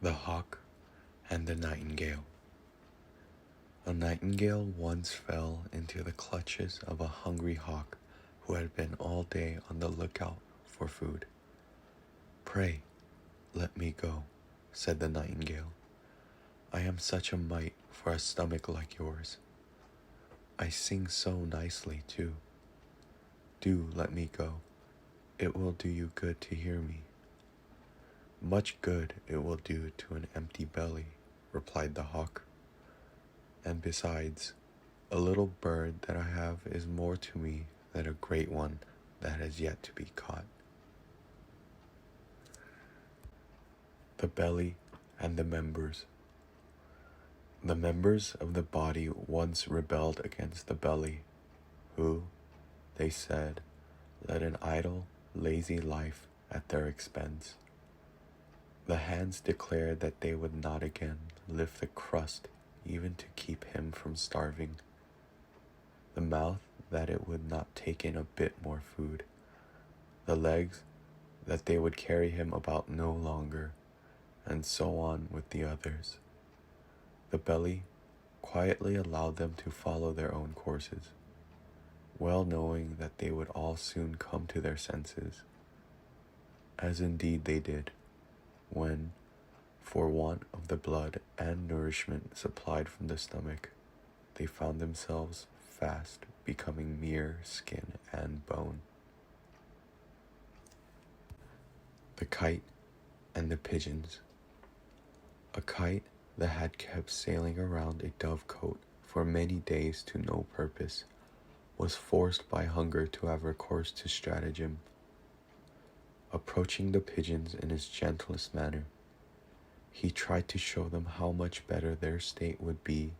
The Hawk and the Nightingale. A nightingale once fell into the clutches of a hungry hawk who had been all day on the lookout for food. "Pray, let me go," said the nightingale. "I am such a mite for a stomach like yours. I sing so nicely, too. Do let me go. It will do you good to hear me." "Much good it will do to an empty belly," replied the hawk. "And besides, a little bird that I have is more to me than a great one that has yet to be caught." The belly and the members. The members of the body once rebelled against the belly, who, they said, led an idle, lazy life at their expense. The hands declared that they would not again lift the crust even to keep him from starving. The mouth that it would not take in a bit more food. The legs that they would carry him about no longer, and so on with the others. The belly quietly allowed them to follow their own courses, well knowing that they would all soon come to their senses, as indeed they did, when, for want of the blood and nourishment supplied from the stomach, they found themselves fast becoming mere skin and bone. The kite and the pigeons. A kite that had kept sailing around a dovecote for many days to no purpose was forced by hunger to have recourse to stratagem. Approaching the pigeons in his gentlest manner, he tried to show them how much better their state would be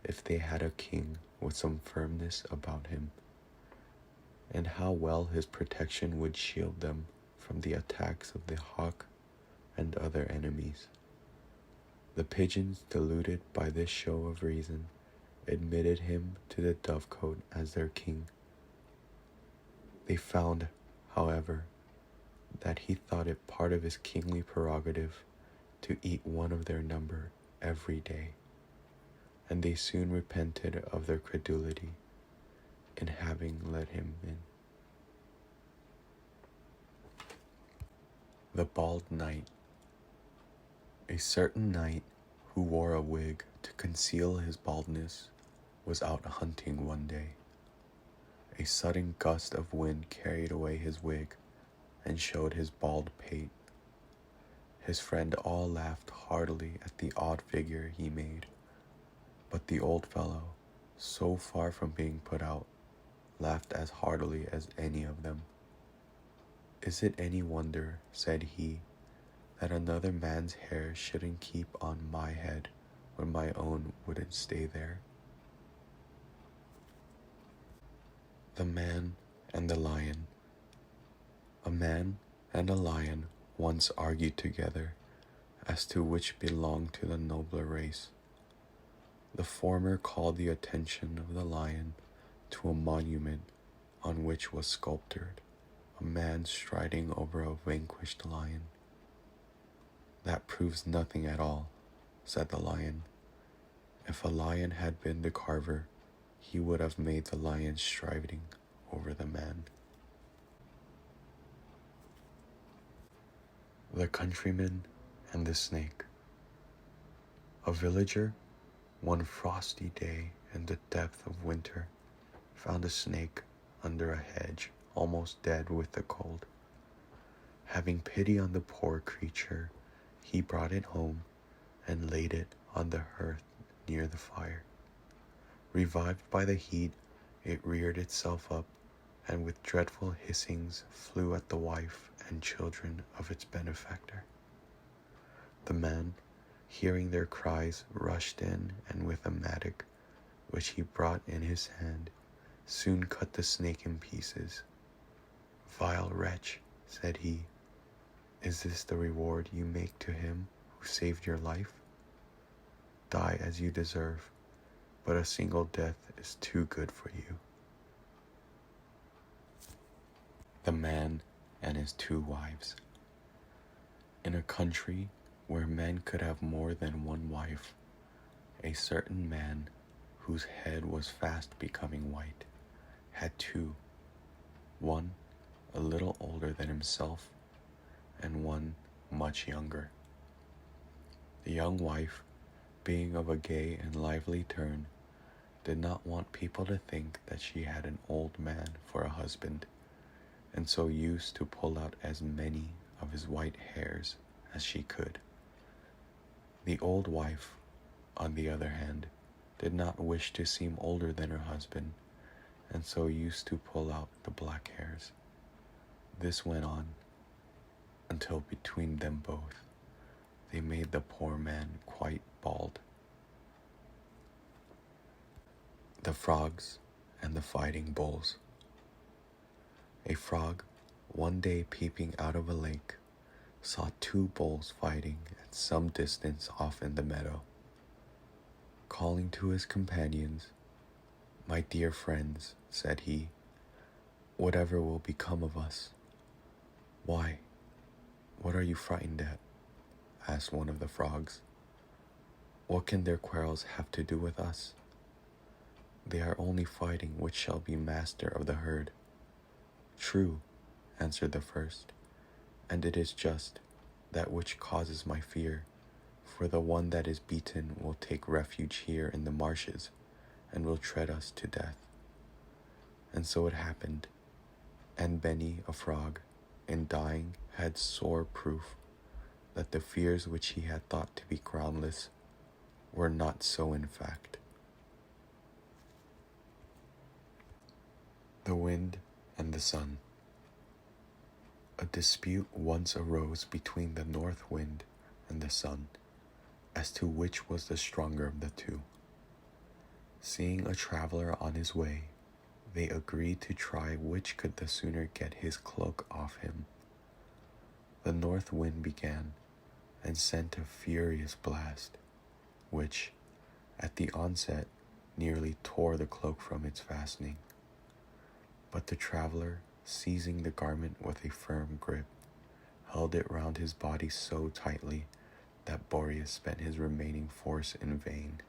if they had a king with some firmness about him, and how well his protection would shield them from the attacks of the hawk and other enemies. The pigeons, deluded by this show of reason, admitted him to the dovecote as their king. They found, however, that he thought it part of his kingly prerogative to eat one of their number every day, and they soon repented of their credulity in having let him in. The Bald Knight. A certain knight who wore a wig to conceal his baldness was out hunting one day. A sudden gust of wind carried away his wig and showed his bald pate. His friend all laughed heartily at the odd figure he made, but the old fellow, so far from being put out, laughed as heartily as any of them. "Is it any wonder," said he, "that another man's hair shouldn't keep on my head when my own wouldn't stay there?" The Man and the Lion. A man and a lion once argued together as to which belonged to the nobler race. The former called the attention of the lion to a monument on which was sculptured a man striding over a vanquished lion. "That proves nothing at all," said the lion. "If a lion had been the carver, he would have made the lion striding over the man." The Countryman and the Snake. A villager, one frosty day in the depth of winter, found a snake under a hedge, almost dead with the cold. Having pity on the poor creature, he brought it home and laid it on the hearth near the fire. Revived by the heat, it reared itself up, and with dreadful hissings flew at the wife and children of its benefactor. The man, hearing their cries, rushed in, and with a mattock, which he brought in his hand, soon cut the snake in pieces. "Vile wretch," said he, "is this the reward you make to him who saved your life? Die as you deserve, but a single death is too good for you." The Man and His Two Wives. In a country where men could have more than one wife, a certain man, whose head was fast becoming white, had two, one a little older than himself, and one much younger. The young wife, being of a gay and lively turn, did not want people to think that she had an old man for a husband, and so used to pull out as many of his white hairs as she could. The old wife, on the other hand, did not wish to seem older than her husband, and so used to pull out the black hairs. This went on until between them both they made the poor man quite bald. The Frogs and the Fighting Bulls. A frog, one day peeping out of a lake, saw two bulls fighting at some distance off in the meadow. Calling to his companions, "My dear friends," said he, "whatever will become of us?" "Why, what are you frightened at?" asked one of the frogs. "What can their quarrels have to do with us? They are only fighting which shall be master of the herd." "True," answered the first, "and it is just that which causes my fear, for the one that is beaten will take refuge here in the marshes, and will tread us to death." And so it happened, and Benny, a frog, in dying had sore proof that the fears which he had thought to be groundless were not so in fact. The Wind and the Sun. A dispute once arose between the north wind and the sun as to which was the stronger of the two. Seeing a traveler on his way, they agreed to try which could the sooner get his cloak off him. The north wind began and sent a furious blast, which, at the onset, nearly tore the cloak from its fastening. But the traveler, seizing the garment with a firm grip, held it round his body so tightly that Boreas spent his remaining force in vain.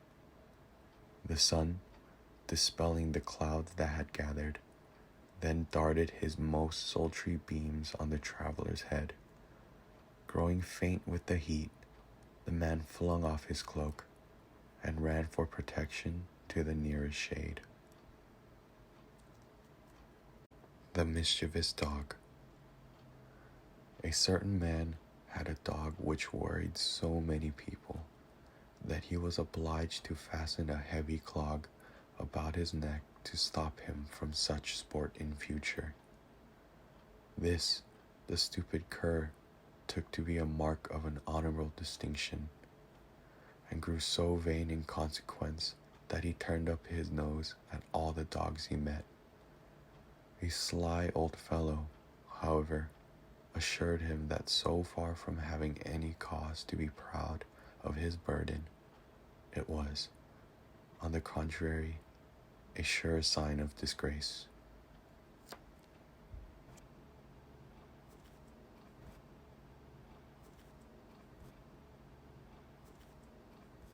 The sun, dispelling the clouds that had gathered, then darted his most sultry beams on the traveler's head. Growing faint with the heat, the man flung off his cloak and ran for protection to the nearest shade. The Mischievous Dog. A certain man had a dog which worried so many people that he was obliged to fasten a heavy clog about his neck to stop him from such sport in future. This the stupid cur took to be a mark of an honorable distinction, and grew so vain in consequence that he turned up his nose at all the dogs he met. A sly old fellow, however, assured him that so far from having any cause to be proud of his burden, it was, on the contrary, a sure sign of disgrace